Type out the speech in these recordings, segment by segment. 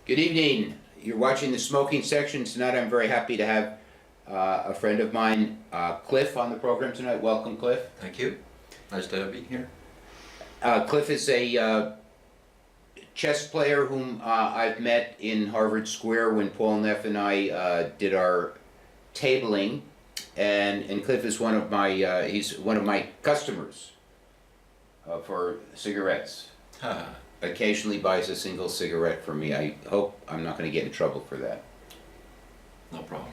Good evening. You're watching the smoking section tonight. I'm very happy to have a friend of mine, Cliff, on the program tonight. Welcome, Cliff. Thank you. Nice to be here. Cliff is a chess player whom I've met in Harvard Square when Paul Neff and I did our tabling, and Cliff is one of my he's one of my customers for cigarettes. Occasionally buys a single cigarette for me. I hope I'm not going to get in trouble for that. No problem.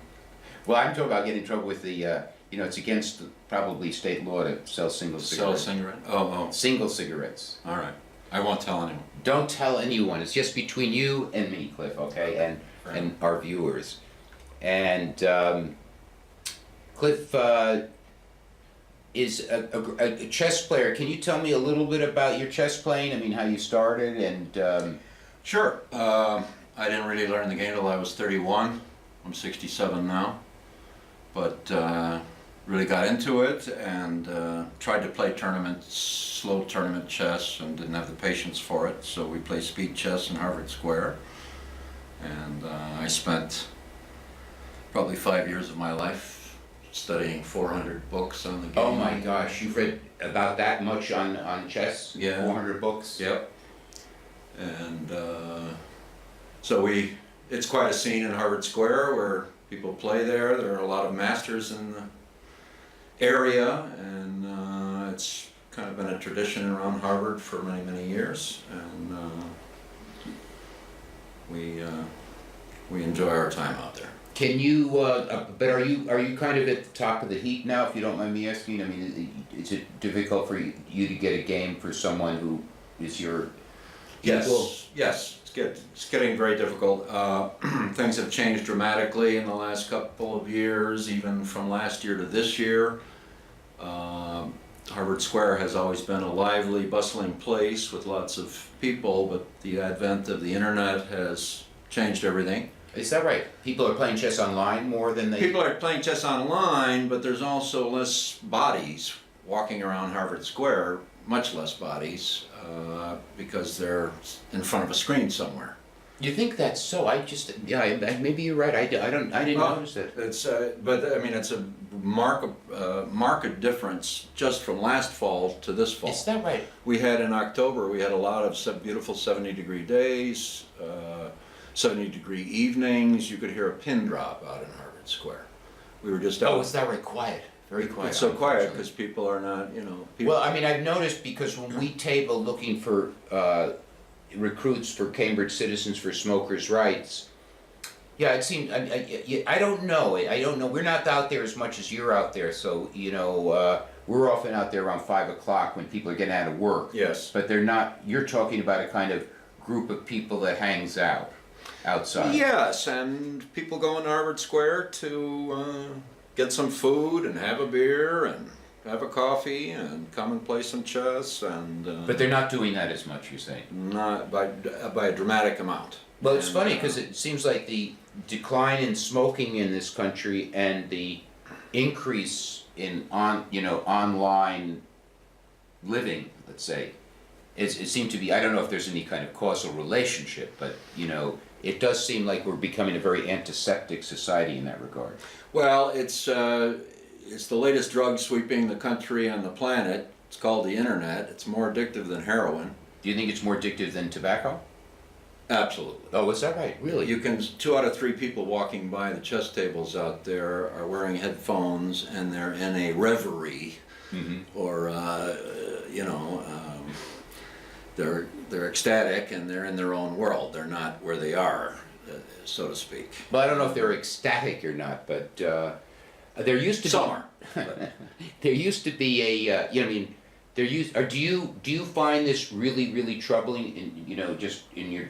Well, I'm talking about getting in trouble with the, it's against probably state law to sell single cigarettes. Sell cigarette? Oh. Single cigarettes. All right. I won't tell anyone. Don't tell anyone. It's just between you and me, Cliff, okay? And our viewers. And Cliff is a chess player. Can you tell me a little bit about your chess playing? I mean, how you started and... Sure. I didn't really learn the game until I was 31. I'm 67 now. But really got into it and tried to play tournaments, slow tournament chess, and didn't have the patience for it. So we played speed chess in Harvard Square. And I spent probably 5 years of my life studying 400 books on the game. Oh my gosh, you've read about that much on chess? Yeah. 400 books? Yep. And so it's quite a scene in Harvard Square where people play there. There are a lot of masters in the area, and it's kind of been a tradition around Harvard for many, many years. And we enjoy our time out there. Can you, but are you kind of at the top of the heap now, if you don't mind me asking? I mean, is it difficult for you to get a game for someone who is your equal? Yes, it's getting very difficult. Things have changed dramatically in the last couple of years, even from last year to this year. Harvard Square has always been a lively, bustling place with lots of people, but the advent of the internet has changed everything. Is that right? People are playing chess online more than they... People are playing chess online, but there's also less bodies walking around Harvard Square, much less bodies, because they're in front of a screen somewhere. You think that's so? Maybe you're right. I didn't notice it. It's, but I mean, it's a marked difference just from last fall to this fall. Is that right? We had in October, we had a lot of beautiful 70-degree days, 70-degree evenings. You could hear a pin drop out in Harvard Square. We were just out. Oh, is that right? Quiet. Very quiet. It's so quiet because people are not, people. Well, I mean, I've noticed because when we table looking for recruits for Cambridge Citizens for Smokers' Rights, yeah, it seems, I don't know. We're not out there as much as you're out there, so, we're often out there around 5 o'clock when people are getting out of work. Yes. But they're not, you're talking about a kind of group of people that hangs out outside. Yes, and people go in Harvard Square to get some food and have a beer and have a coffee and come and play some chess and. But they're not doing that as much, you say? Not by a dramatic amount. Well, it's funny because it seems like the decline in smoking in this country and the increase in online living, let's say, it seemed to be. I don't know if there's any kind of causal relationship, but it does seem like we're becoming a very antiseptic society in that regard. Well, it's the latest drug sweeping the country and the planet. It's called the internet. It's more addictive than heroin. Do you think it's more addictive than tobacco? Absolutely. Oh, is that right? Really? 2 out of 3 people walking by the chess tables out there are wearing headphones and they're in a reverie, or they're ecstatic and they're in their own world. They're not where they are, so to speak. Well, I don't know if they're ecstatic or not, but there used to Some are. There used to be a do you find this really, really troubling in just in your,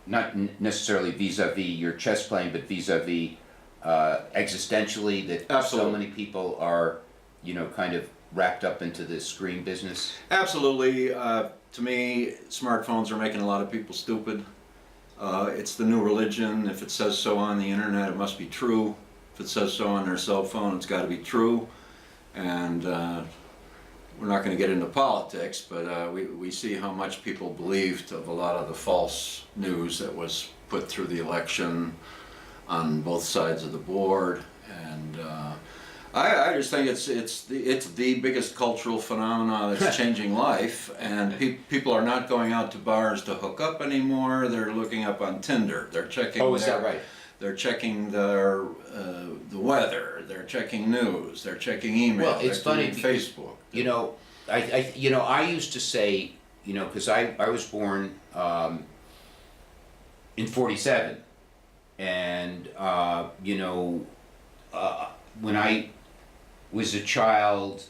not necessarily vis-a-vis your chess playing, but vis-a-vis existentially, that Absolutely. So many people are kind of wrapped up into the screen business? Absolutely. To me, smartphones are making a lot of people stupid. It's the new religion. If it says so on the internet, it must be true. If it says so on their cell phone, it's got to be true. And we're not going to get into politics, but we see how much people believed of a lot of the false news that was put through the election on both sides of the board, and I just think it's the biggest cultural phenomenon that's changing life, and people are not going out to bars to hook up anymore. They're looking up on Tinder. They're checking. Oh, is that right? They're checking the weather. They're checking news. They're checking email. Well, it's they're funny doing because, Facebook. you know, I used to say, you know, because I was born in '47, and you know, when I was a child,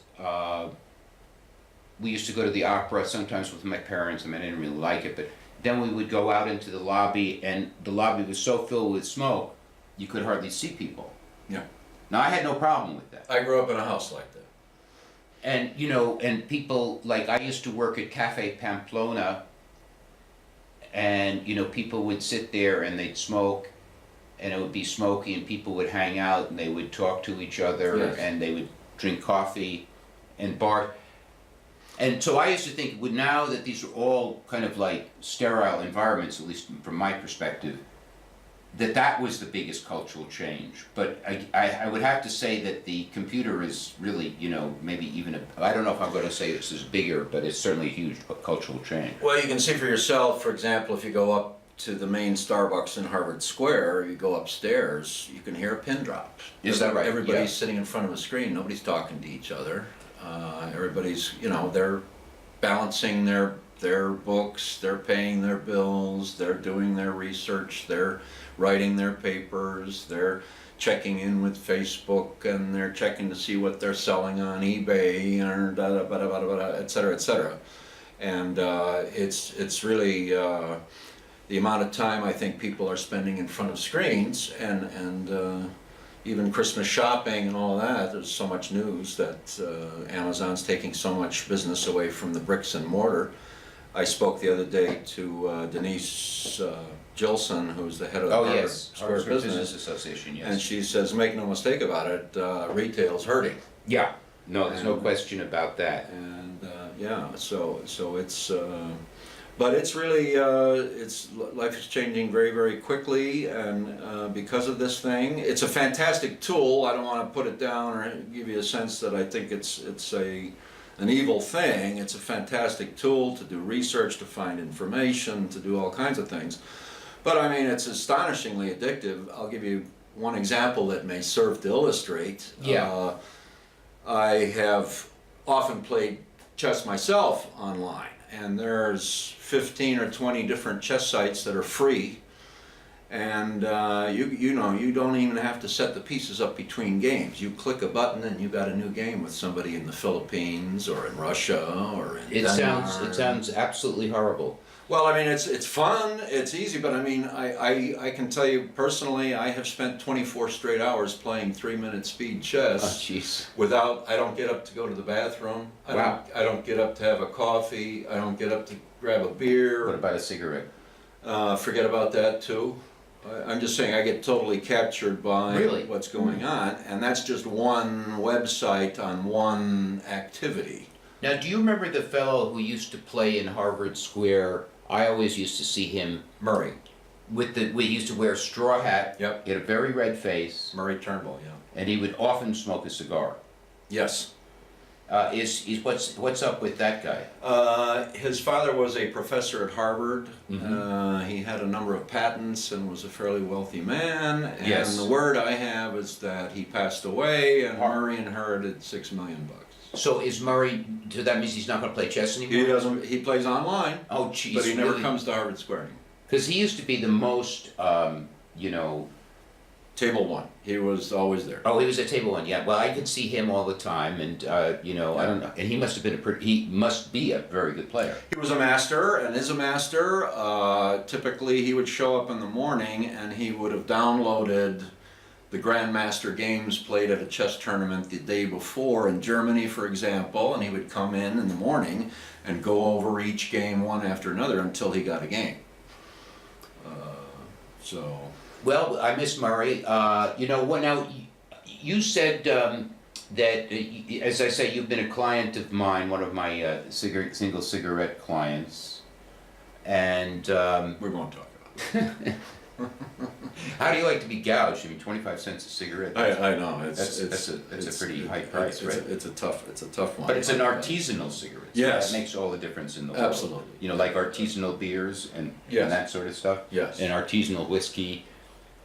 we used to go to the opera sometimes with my parents. I mean, I didn't really like it, but then we would go out into the lobby, and the lobby was so filled with smoke, you could hardly see people. Yeah. Now, I had no problem with that. I grew up in a house like that. And, you know, and people, like, I used to work at Cafe Pamplona, and, you know, people would sit there and they'd smoke, and it would be smoky, and people would hang out, and they would talk to each other, Yes. and they would drink coffee and bar. And so I used to think, well, now that these are all kind of like sterile environments, at least from my perspective, that was the biggest cultural change. But I would have to say that the computer is really, you know, maybe even I don't know if I'm going to say this is bigger, but it's certainly a huge cultural change. Well, you can see for yourself, for example, if you go up to the main Starbucks in Harvard Square, you go upstairs, you can hear a pin drop. Is that right? Everybody's Yeah. sitting in front of a screen. Nobody's talking to each other. Everybody's, you know, they're balancing their books, they're paying their bills, they're doing their research, they're writing their papers, they're checking in with Facebook, and they're checking to see what they're selling on eBay, or et cetera, et cetera. And it's really the amount of time I think people are spending in front of screens, and even Christmas shopping and all that. There's so much news that Amazon's taking so much business away from the bricks and mortar. I spoke the other day to Denise Gilson, who's the head of the Harvard Square Business Association, yes. and she says, make no mistake about it, retail's hurting. Yeah, no, there's no question about that. And yeah, so it's, but it's really, life is changing very, very quickly, and because of this thing, it's a fantastic tool. I don't want to put it down or give you a sense that I think it's an evil thing. It's a fantastic tool to do research, to find information, to do all kinds of things. But I mean, it's astonishingly addictive. I'll give you one example that may serve to illustrate. Yeah. I have often played chess myself online, and there's 15 or 20 different chess sites that are free, and you know, you don't even have to set the pieces up between games. You click a button and you got a new game with somebody in the Philippines or in Russia or in Denmark. It sounds absolutely horrible. Well, I mean, it's fun, it's easy, but I mean, I can tell you personally, I have spent 24 straight hours playing 3-minute speed chess. Oh, jeez. I don't get up to go to the bathroom. Wow. I don't get up to have a coffee. I don't get up to grab a beer. What about a cigarette? Forget about that too. I'm just saying I get totally captured by Really? what's going on, and that's just one website on one activity. Now, do you remember the fellow who used to play in Harvard Square? I always used to see him Murray. we used to wear a straw hat. Yep. He had a very red face, Murray Turnbull, yeah. and he would often smoke a cigar. Yes. What's up with that guy? His father was a professor at Harvard. Mm-hmm. He had a number of patents and was a fairly wealthy man. And Yes. the word I have is that he passed away, and Murray inherited $6 million. So is Murray? So that means he's not going to play chess anymore. He doesn't. He plays online, Oh, jeez. but he never really? comes to Harvard Square anymore. Because he used to be the most, you know. Table one. He was always there. Oh, he was at table one. Yeah. Well, I could see him all the time, and you know, I don't know. And he must have been he must be a very good player. He was a master and is a master. Typically, he would show up in the morning and he would have downloaded the Grandmaster games played at a chess tournament the day before in Germany, for example, and he would come in the morning and go over each game one after another until he got a game. So. Well, I miss Murray. You know what? Now, you said that, as I say, you've been a client of mine, one of my single cigarette clients, and We won't talk about it. how do you like to be gouged? I mean, 25 cents a cigarette. I know, That's a pretty high price, right? It's a tough one. But it's an artisanal cigarette. So Yes. that makes all the difference in the world. Absolutely. You know, like artisanal beers and Yes. that sort of stuff. Yes. And artisanal whiskey.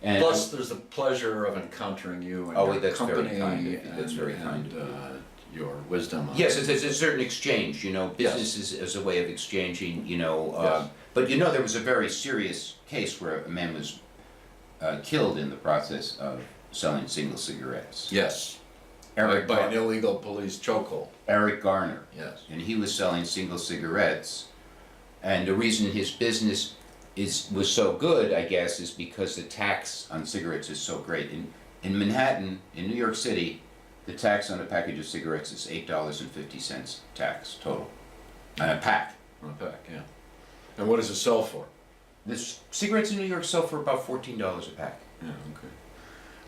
And Plus, there's the pleasure of encountering you and Oh, your that's very company kind of you. That's and, very kind of your wisdom. on yes, it. it's a certain exchange. You know, Yes. business is as a way of exchanging. You know, Yes. but you know, there was a very serious case where a man was killed in the process of selling single cigarettes. Yes. Eric By an illegal police chokehold. Eric Garner. Yes. And he was selling single cigarettes, and the reason his business was so good, I guess, is because the tax on cigarettes is so great. In Manhattan, in New York City, the tax on a package of cigarettes is $8.50 tax total on a pack. On a pack, yeah. And what does it sell for? The cigarettes in New York sell for about $14 a pack. Yeah, okay.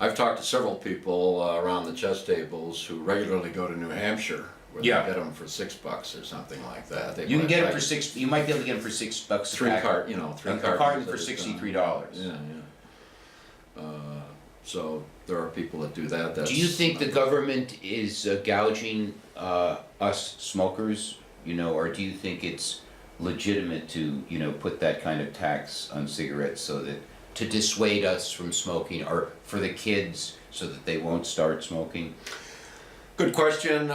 I've talked to several people around the chess tables who regularly go to New Hampshire, where Yeah. they get them for $6 or something like that. They You can buy get them like for $6. You might be able to get them for $6 a pack. three A cartons. carton at for a time. $63. Yeah, yeah. So there are people that do that. Do you think the government is gouging us smokers, you know, or do you think it's legitimate to, you know, put that kind of tax on cigarettes so that to dissuade us from smoking, or for the kids so that they won't start smoking? Good question.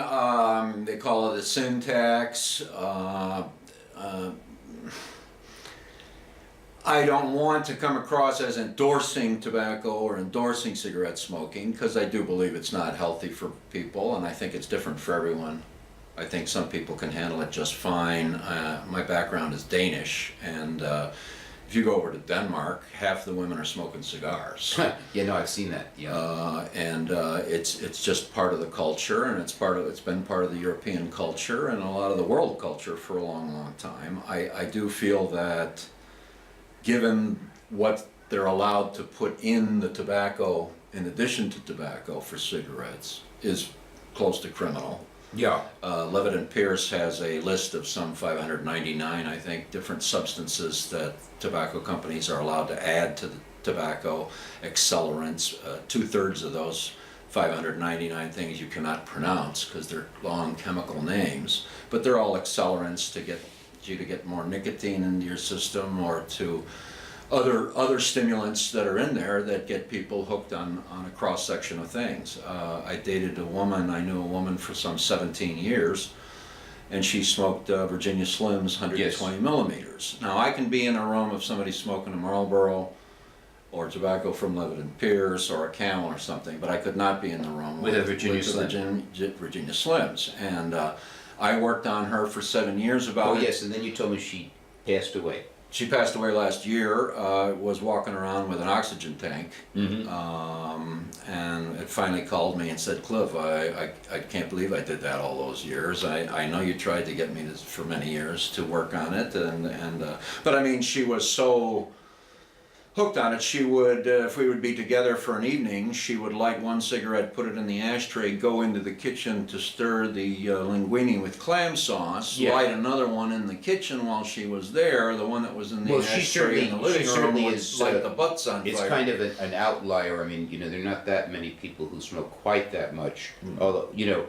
They call it a sin tax. I don't want to come across as endorsing tobacco or endorsing cigarette smoking, because I do believe it's not healthy for people, and I think it's different for everyone. I think some people can handle it just fine. My background is Danish, and if you go over to Denmark, half the women are smoking cigars. Yeah, no, I've seen that. Yeah. It's just part of the culture, and it's been part of the European culture and a lot of the world culture for a long time. I do feel that, given what they're allowed to put in the tobacco, in addition to tobacco for cigarettes, is close to criminal. Yeah. Levitt and Pierce has a list of some 599, I think, different substances that tobacco companies are allowed to add to the tobacco accelerants. 2/3 of those 599 things you cannot pronounce because they're long chemical names, but they're all accelerants to get you to get more nicotine into your system, or to other stimulants that are in there that get people hooked on a cross section of things. I knew a woman for some 17 years, and she smoked Virginia Slims 120 millimeters. Now I can be in a room of somebody smoking a Marlboro or tobacco from Levitt and Pierce or a Camel or something, but I could not be in the room With a Virginia the Slim. Virginia Slims. And I worked on her for 7 years about Oh it. yes, and then you told me she passed away. She passed away last year, was walking around with an oxygen tank, Mm-hmm. and it finally called me and said, Cliff, I can't believe I did that all those years. I know you tried to get me for many years to work on it, but I mean, she was so hooked on it. She would, if we would be together for an evening, she would light one cigarette, put it in the ashtray, go into the kitchen to stir the linguine with clam sauce, Yeah. light another one in the kitchen while she was there. The one that was in the Well, she ashtray in the living room certainly would is, light the butts on It's fire. kind of an outlier. I mean, you know, there are not that many people who smoke quite that much. Although, you know,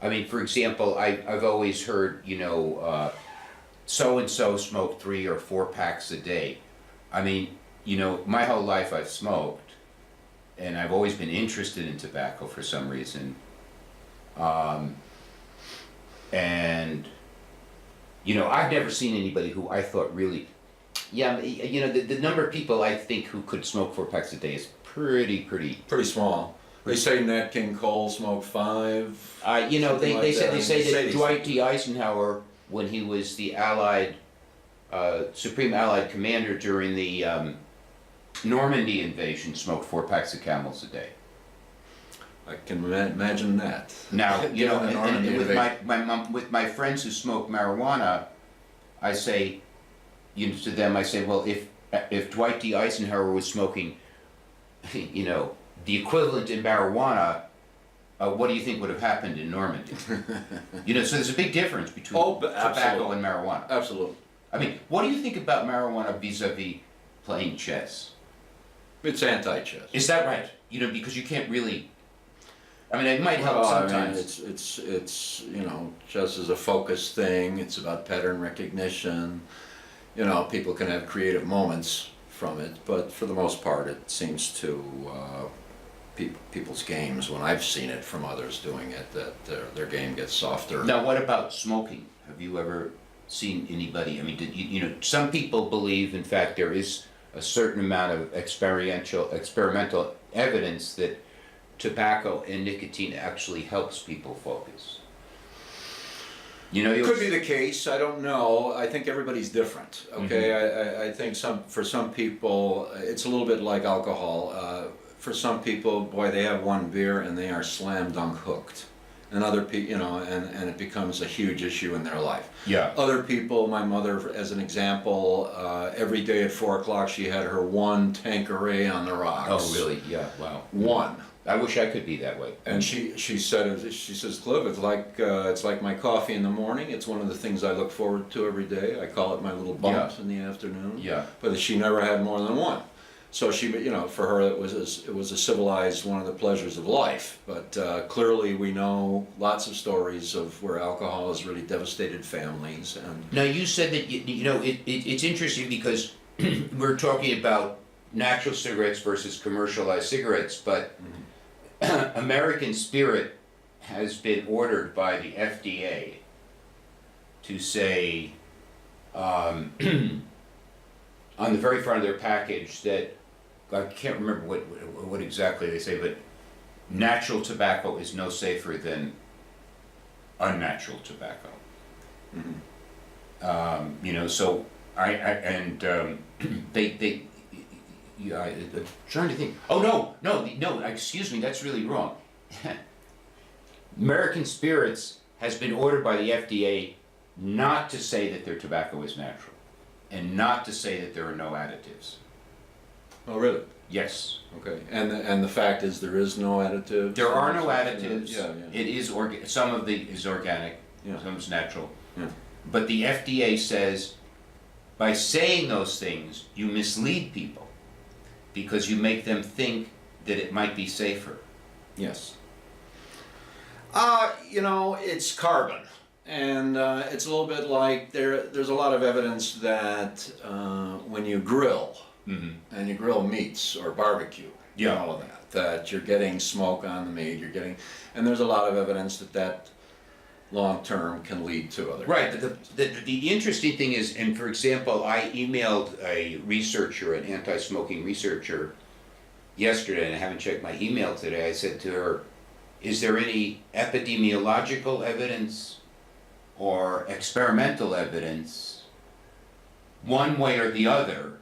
I mean, for example, I've always heard, you know, so-and-so smoked 3 or 4 packs a day. I mean, you know, my whole life I've smoked, and I've always been interested in tobacco for some reason. And, you know, I've never seen anybody who I thought really, yeah, you know, the number of people I think who could smoke 4 packs a day is pretty. Pretty small. They say Nat King Cole smoked 5. You know, Something they like say that. that Dwight D. Eisenhower, when he was the Allied, Supreme Allied Commander during the Normandy invasion, smoked 4 packs of Camels a day. I can imagine that. Now, you know, Given the and Normandy with invasion. with my friends who smoke marijuana, I say, you know, to them, I say, well, if Dwight D. Eisenhower was smoking, you know, the equivalent in marijuana, what do you think would have happened in Normandy? So there's a big difference between Oh, but tobacco absolutely. and marijuana. Absolutely. I mean, what do you think about marijuana vis-a-vis playing chess? It's anti-chess. Is that right? Because you can't really. I mean, it might help Well, I mean, sometimes. it's chess is a focus thing. It's about pattern recognition. People can have creative moments from it, but for the most part, it seems to people's games. When I've seen it from others doing it, that their game gets softer. Now, what about smoking? Have you ever seen anybody? I mean, some people believe, in fact, there is a certain amount of experimental evidence that tobacco and nicotine actually helps people focus. It could be the case. I don't know. I think everybody's different. Okay, I think for some people it's a little bit like alcohol. For some people, boy, they have one beer and they are slam dunk hooked, and other people, and it becomes a huge issue in their life. Yeah. Other people, my mother, as an example, every day at 4 o'clock she had her one Tanqueray on the rocks. Oh, really? Yeah. Wow. One. I wish I could be that way. And she says, Cliff, it's like my coffee in the morning. It's one of the things I look forward to every day. I call it my little bump in the afternoon. Yeah. But she never had more than one. So for her it was a civilized one of the pleasures of life. But clearly we know lots of stories of where alcohol has really devastated families. And Now, you said that it's interesting because we're talking about natural cigarettes versus commercialized cigarettes, but American Spirit has been ordered by the FDA to say on the very front of their package that, I can't remember what exactly they say, but natural tobacco is no safer than unnatural tobacco. So I'm trying to think. Oh, no, excuse me, that's really wrong. American Spirits has been ordered by the FDA not to say that their tobacco is natural and not to say that there are no additives. oh, really? Yes. Okay. And the fact is there is no additive. There are no additives. Yeah. It is some of it is organic, Yeah. some is natural. Yeah. But the FDA says by saying those things, you mislead people because you make them think that it might be safer. Yes. It's carbon, and it's a little bit like there's a lot of evidence that when you grill and you grill meats or barbecue, Yeah. all of that you're getting smoke on the meat. And there's a lot of evidence that long term can lead to other. Right. The interesting thing is, and for example, I emailed a researcher, an anti-smoking researcher, yesterday, and I haven't checked my email today. I said to her, is there any epidemiological evidence or experimental evidence, one way or the other,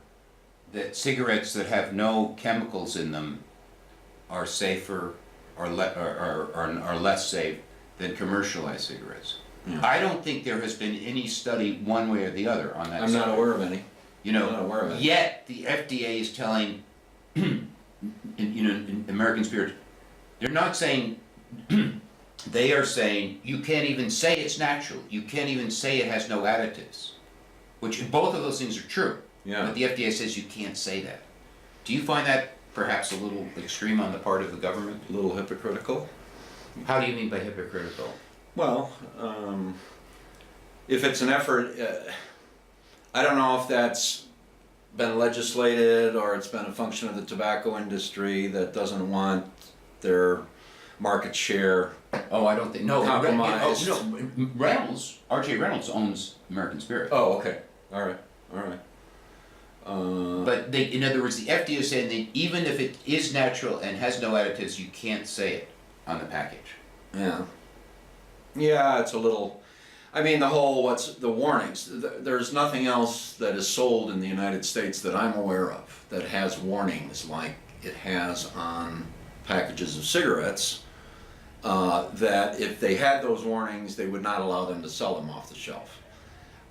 that cigarettes that have no chemicals in them are safer or are less safe than commercialized cigarettes? Yeah. I don't think there has been any study one way or the other on that. I'm not aware of any. I'm not aware of any. Yet the FDA is telling, in American Spirit, they're not saying, they are saying you can't even say it's natural. You can't even say it has no additives, which both of those things are true. Yeah. But the FDA says you can't say that. Do you find that perhaps a little extreme on the part of the government? A little hypocritical. How do you mean by hypocritical? Well, if it's an effort, I don't know if that's been legislated or it's been a function of the tobacco industry that doesn't want their market share. Oh, I don't think, no. Compromised. Reynolds, R.J. Reynolds owns American Spirit. Oh, okay. All right. But in other words, the FDA is saying that even if it is natural and has no additives, you can't say it on the package. Yeah, it's a little. I mean, what's the warnings? There's nothing else that is sold in the United States that I'm aware of that has warnings like it has on packages of cigarettes. That if they had those warnings, they would not allow them to sell them off the shelf.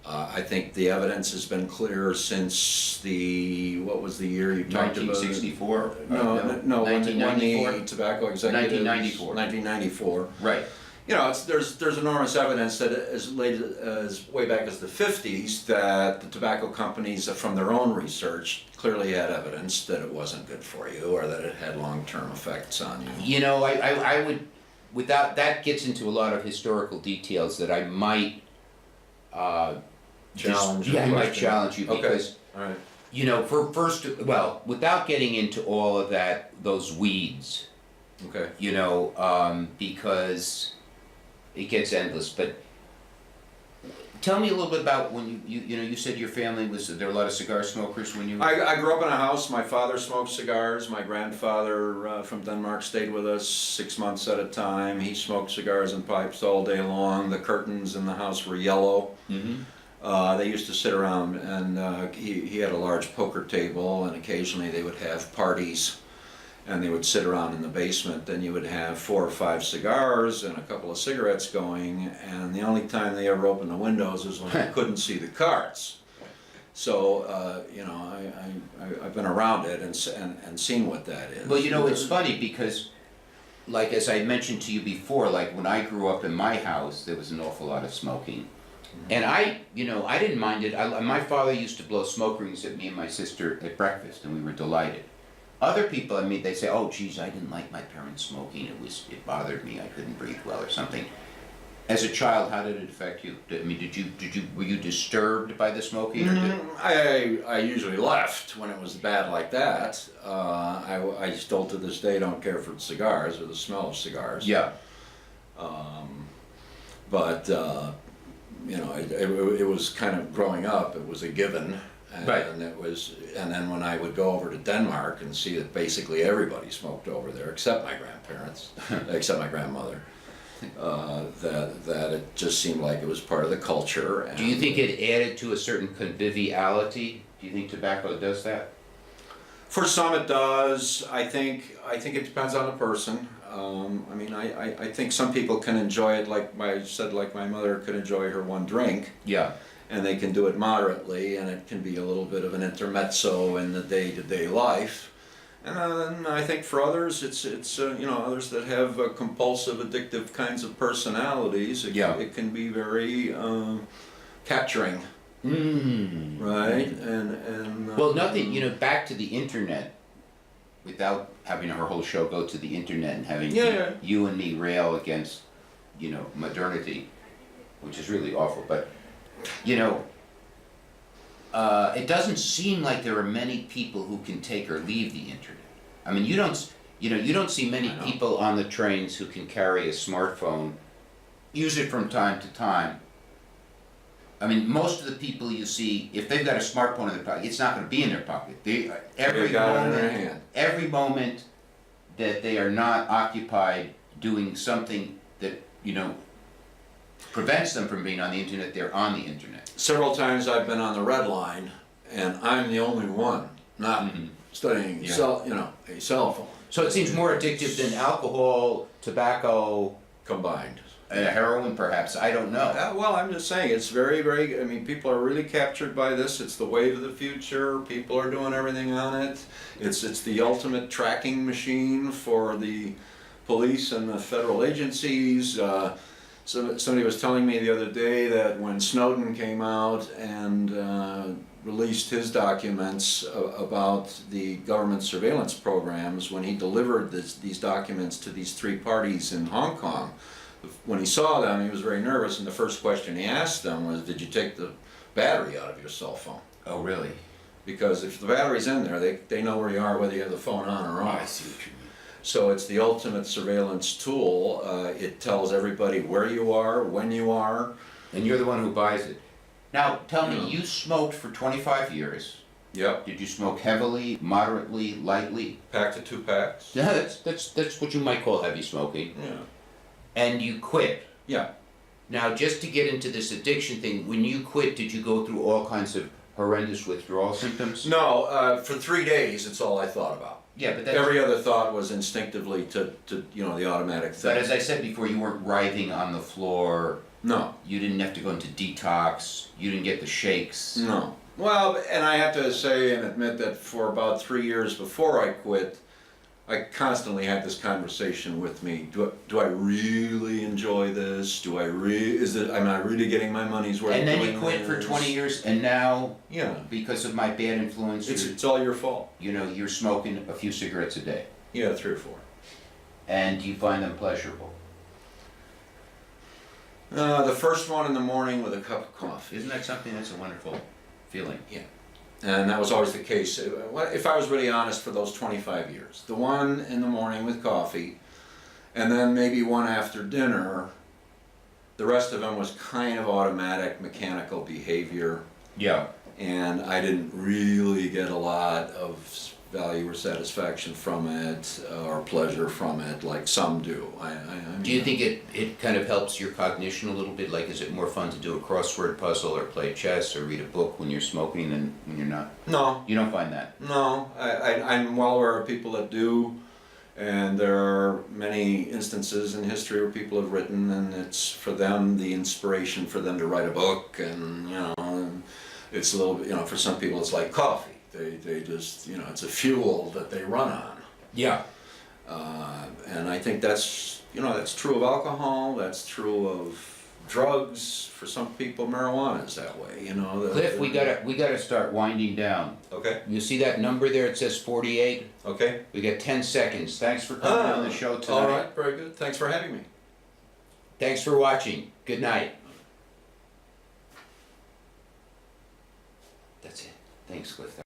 I think the evidence has been clear since the what was the year you talked about? 1964? No, when the 1994? tobacco executives. 1994. 1994. Right. You know, there's enormous evidence that as late as way back as the 50s that the tobacco companies, from their own research, clearly had evidence that it wasn't good for you or that it had long-term effects on you. You know, I would, without, that gets into a lot of historical details that I might, Challenge yeah, I your might question. challenge you Okay. because, All right. you know, well, without getting into all of that, those weeds, Okay. you know, because it gets endless, but tell me a little bit about when you know, you said your family was, there were a lot of cigar smokers when you were... I grew up in a house. My father smoked cigars. My grandfather from Denmark stayed with us 6 months at a time. He smoked cigars and pipes all day long. The curtains in the house were yellow. Mm-hmm. They used to sit around, and he had a large poker table, and occasionally they would have parties, and they would sit around in the basement. Then you would have 4 or 5 cigars and a couple of cigarettes going, and the only time they ever opened the windows was when they couldn't see the cards. So you know, I've been around it and seen what that is. Well, you know, it's funny because, like as I mentioned to you before, like when I grew up in my house, there was an awful lot of smoking. And you know, I didn't mind it. My father used to blow smoke rings at me and my sister at breakfast, and we were delighted. Other people, I mean, they say, "Oh, geez, I didn't like my parents smoking. It bothered me. I couldn't breathe well, or something." As a child, how did it affect you? I mean, were you disturbed by the smoking? Or I usually left when it was bad like that. I still to this day don't care for cigars or the smell of cigars. Yeah. But you know, it was kind of growing up. It was a given, and, Right. and then when I would go over to Denmark and see that basically everybody smoked over there except my grandparents, except my grandmother, that it just seemed like it was part of the culture. And Do you think it added to a certain conviviality? Do you think tobacco does that? for some it does. I think it depends on the person. I mean, I think some people can enjoy it like my mother could enjoy her one drink, Yeah. and they can do it moderately, and it can be a little bit of an intermezzo in the day-to-day life. And then I think for others, it's you know, others that have compulsive, addictive kinds of personalities, Yeah. it can be very capturing, Mm. right? And Well, nothing, you know, back to the internet, without having our whole show go to the internet and having Yeah. you and me rail against, you know, modernity, which is really awful, but, you know, it doesn't seem like there are many people who can take or leave the internet. I mean, you don't see many I know. people on the trains who can carry a smartphone, use it from time to time. I mean, most of the people you see, if they've got a smartphone in their pocket, it's not going to be in their pocket. They've got it in their hand. Every moment that they are not occupied doing something that, you know, prevents them from being on the internet, they're on the internet. Several times I've been on the red line, and I'm the only one not Mhm. studying Yeah. a cell phone So it seems more addictive than alcohol, tobacco, combined. heroin perhaps, I don't know. Well, I'm just saying, it's very, very, I mean, people are really captured by this. It's the wave of the future. People are doing everything on it. It's the ultimate tracking machine for the police and the federal agencies. Somebody was telling me the other day that when Snowden came out and released his documents about the government surveillance programs, when he delivered these documents to these 3 parties in Hong Kong, when he saw them, he was very nervous, and the first question he asked them was, "Did you take the battery out of your cell phone?" Oh, really? Because if the battery's in there, they know where you are, whether you have the phone on or Oh, off. I see what you mean. So it's the ultimate surveillance tool. It tells everybody where you are, when you are. And you're the one who buys it. Now, tell me, Yeah. you smoked for 25 years. Yep. Did you smoke heavily, moderately, lightly? Pack to 2 packs. Yeah, that's what you might call heavy smoking. Yeah. And you quit. Yeah. Now, just to get into this addiction thing, when you quit, did you go through all kinds of horrendous withdrawal symptoms? No, for 3 days, it's all I thought about. Yeah, but that's... Every other thought was instinctively to you know, the automatic thing. But as I said before, you weren't writhing on the floor. No, You didn't have to go into detox. You didn't get the shakes. no. Well, and I have to say and admit that for about 3 years before I quit, I constantly had this conversation with me. Do I really enjoy this? Am I really getting my money's worth? And then you doing quit for this? 20 years, and now, Yeah, because of my bad influence, it's all your fault. you're smoking a few cigarettes a day, Yeah, 3 or 4. and you find them pleasurable. The first one in the morning with a cup of coffee. Isn't that something that's a wonderful feeling? Yeah. And that was always the case. If I was really honest, for those 25 years. The one in the morning with coffee, and then maybe one after dinner. The rest of them was kind of automatic, mechanical behavior, Yeah. and I didn't really get a lot of value or satisfaction from it, or pleasure from it, like some do. Do you think it kind of helps your cognition a little bit? Like, is it more fun to do a crossword puzzle or play chess or read a book when you're smoking than when you're not? No, You don't find that? no. I'm well aware of people that do, and there are many instances in history where people have written, and it's for them the inspiration for them to write a book, and and it's a little bit, for some people it's like coffee. They just, it's a fuel that they run on. Yeah. And I think that's true of alcohol, that's true of drugs. For some people, marijuana is that way, Cliff, we gotta start winding down. Okay, You see that number there? It says 48. okay. We got 10 seconds. Thanks for coming on the show tonight. All right, very good. Thanks for having me. Thanks for watching. Good night. That's it. Thanks, Cliff.